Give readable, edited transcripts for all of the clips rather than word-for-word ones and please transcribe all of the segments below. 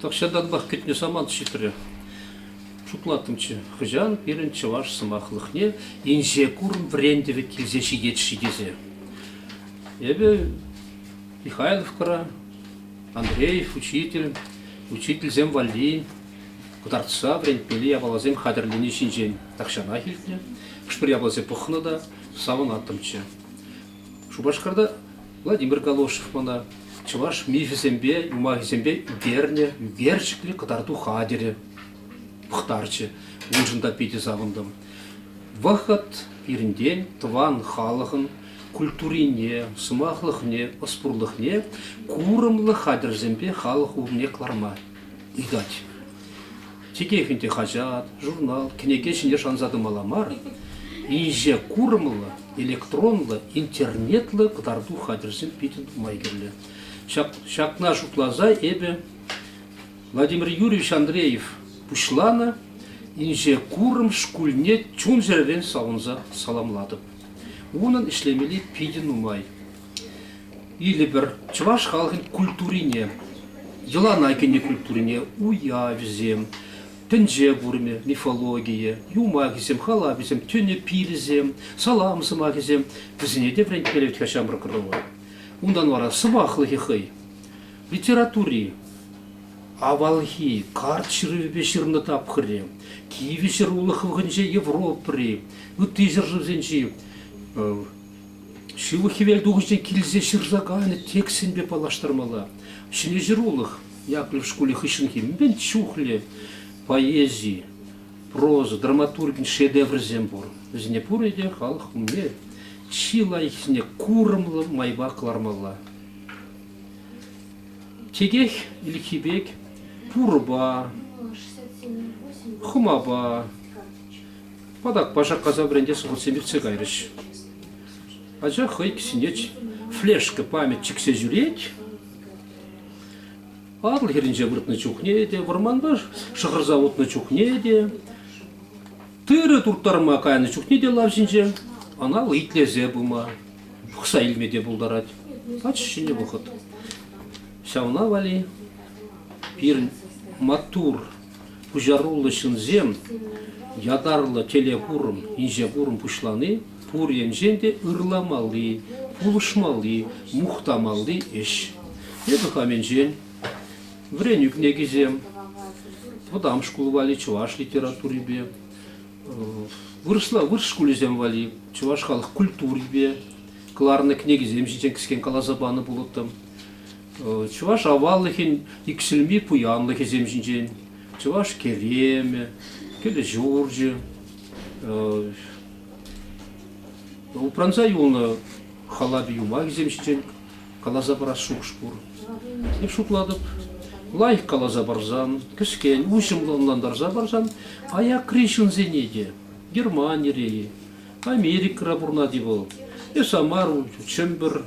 Такшадан бақ кетіне саман шитірі. Шуклатымчы хыжан пирінші ваш сымақлықне инже курм врендеве келзеші етші дезе. Ебе Михайловкара, Андреев, учитель зем вали, кударца врендпели ябалазем хадерлини шинжен такшана хилтне, кшпір ябалазе пұхнада савын аттымчы. Шубашкарда Владимир Галошев мана, чуваш мифизембе, юмагизембе верчикли катарту хадере, пухтарчы, унжында пети завындым. Вахат пирінден тван халығын культурине, сымақлықне, оспурлықне, курымлы хадерзембе халық умне кларма. Идать. Текефинте хажат, журнал, кенегешіне шанзадым аламар, инже курымлы, электронлы, интернетлы катарту хадерзем петин майгерлі. Шакна шутлаза эбе Владимир Юрьевич Андреев пушлана инже курым шкульне чун жервен сауынза саламладып. Унын ишлемели пидин умай. Или бір чуваш халқын культурине, елана кене культурине, уявизем, тінже бурме, мифология, юмагизем, халабизем, тюне пиризем, саламсымагизем, бізіне де врен келевет хашамбыр кырылы. Ундан вара сымақлығы хый, литератури, авалхи, карт шырыве шырны тапқыры, киеве шырулық вғынже Европыры, үтті жыржызенжі, шивы велдуғыжен келзе шырзағаны тексінбе палаштырмала. Шыне жырулық, яклы в школе хышынхи, мен чухле, поэзии, проза, драматургин шедевр зембур. Зіне пурыде халық умне. Чила ихне курымлы майба клармала. Тегех или хибек, пурба, хумаба, падак паша каза бренде сугутсемир цегайрыш. Ажа хой ксинеч, флешка память чиксе жюреть, адл херинже выртны чухнеде, варманба шахарзавод чухнеде, тыры туртарма кайны чухнеде лавжинже, она лыйтлезе бума, пухса илмеде булдарать. Ачшине выход. Сауна вали, пир матур, пужарулы шинзем, ядарлы телепурым, инжепурым пушланы, пур енженде ырламалы, пулышмалы, мухтамалы эш. Ебі хаменжен, вренюк негизем, подам школу вали, чуваш литературибе, вырыс школезем вали, чуваш халық культурибе, кларны книгизем житен кіскен калазабаны болыттым. Чуваш аваллыхин иксілми пуянлыхи земжинжен, чуваш кереме, келе жоржи, упранза юлны халаби юмаг земжинжен, калазабара шук-шкур. Еп шукладып, лайх калазабарзан, кіскен, ушымландарза барзан, аяк кришын зенеде, Германия, Америка бурнади был, и Самару, Чембер,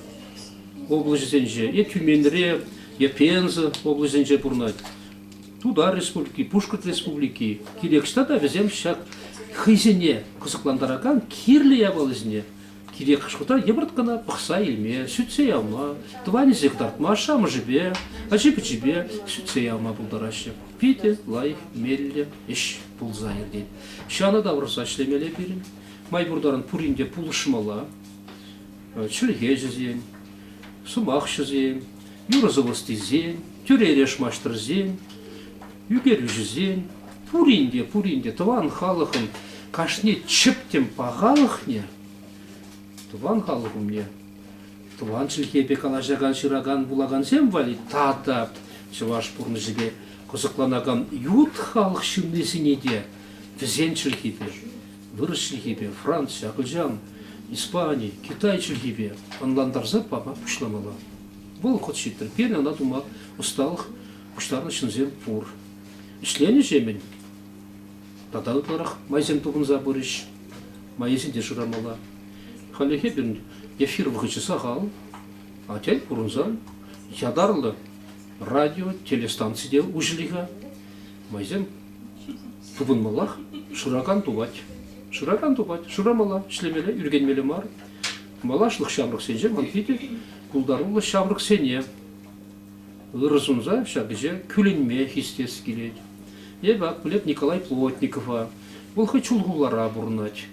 область Зенже, и Тюменре, и Пенза, область Зенже бурнать. Туда республики, Пушкат республики, Кирекстада везем шак хызене, кызыкландаракан, кирле явалызне. Кирек шкута ебраткана пахса илме, сүтсе явма, твани зектартма, шам жибе, ажибе, сүтсе явма булдарашы. Пите, лайх, мелле, иш пулзайыр дейд. Шаны да вырса шлемеле берін. Майбурдарын пуринде пулышмала, чілге жезен, сумақ жезен, юразылысты зен, тюререшмаштыр зен, югерю жезен, пуринде, тван халықын кашне чіптем пағалықне, тван халықымне, тван чілгебе калажаган шыраган булаган зем вали, тата чываш пурны жібе козықланаган ют халық шүмнесіне де, візен чілгебе, вырыс чілгебе, Франция, Ақылжан, Испания, Китай чілгебе, анландарза пама пұшламала. Бұл қот шеттір, пен ана дума ұсталық пұштарын шынзен пұр. Ішлені жемен, тадалы тарақ майзен тұғынза бұрыш, майзен де жырамала. Халеге бір эфир вғычы сағал, ател бұрынзан, ядарлы радио, телестанцияде ұжылыға, майзен тұбынмалақ, шыраган тубать. Шырамала, шлемеле, үргенмеле мар. Малашлық шамрық сенже, манфите, кулдарулы шамрық сене. ырысунза шагыже күленме хистес келет. Бак білет Николай Плотникова, бұл хы чулгулара бурнать.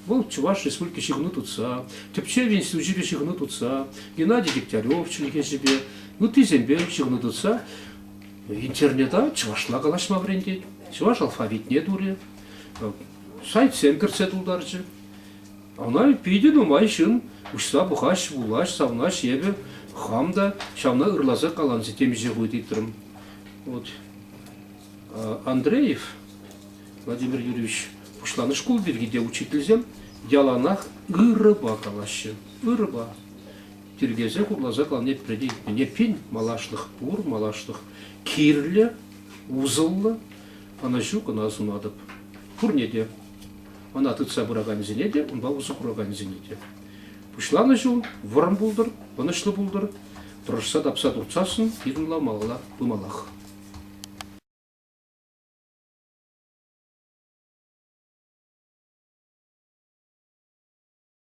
Бұл Чуваш республики шигну tutsa, Тепчев институт жибе шигну tutsa, Геннадий Дегтярев чилге жибе, ну ты зембе шигну tutsa. Интернета Чувашла галашма врендет, Чуваш алфавит не дуре, сайт сенкерсе тулдарчы. Она пиден умайшын, ушса бухаш, булаш, савнаш, ебе, хамда, шавна ырлаза каланзы темже гудитрым. Вот. Андреев Владимир Юрьевич пушланы школ бергиде учительзем, яланах ырыба калашы, ырыба. Тергезе курлаза каланет преди, не пень малашлых пур, малашлых кирле, узыллы, ана жук, ана азунадып. Пурнеде. Ана тытса бураган зенеде, он ба узы бураган зенеде. Пушланы жул, вырым булдыр, вынышлы булдыр, тұрышса дапса дұртсасын, ирынла малала бымалах.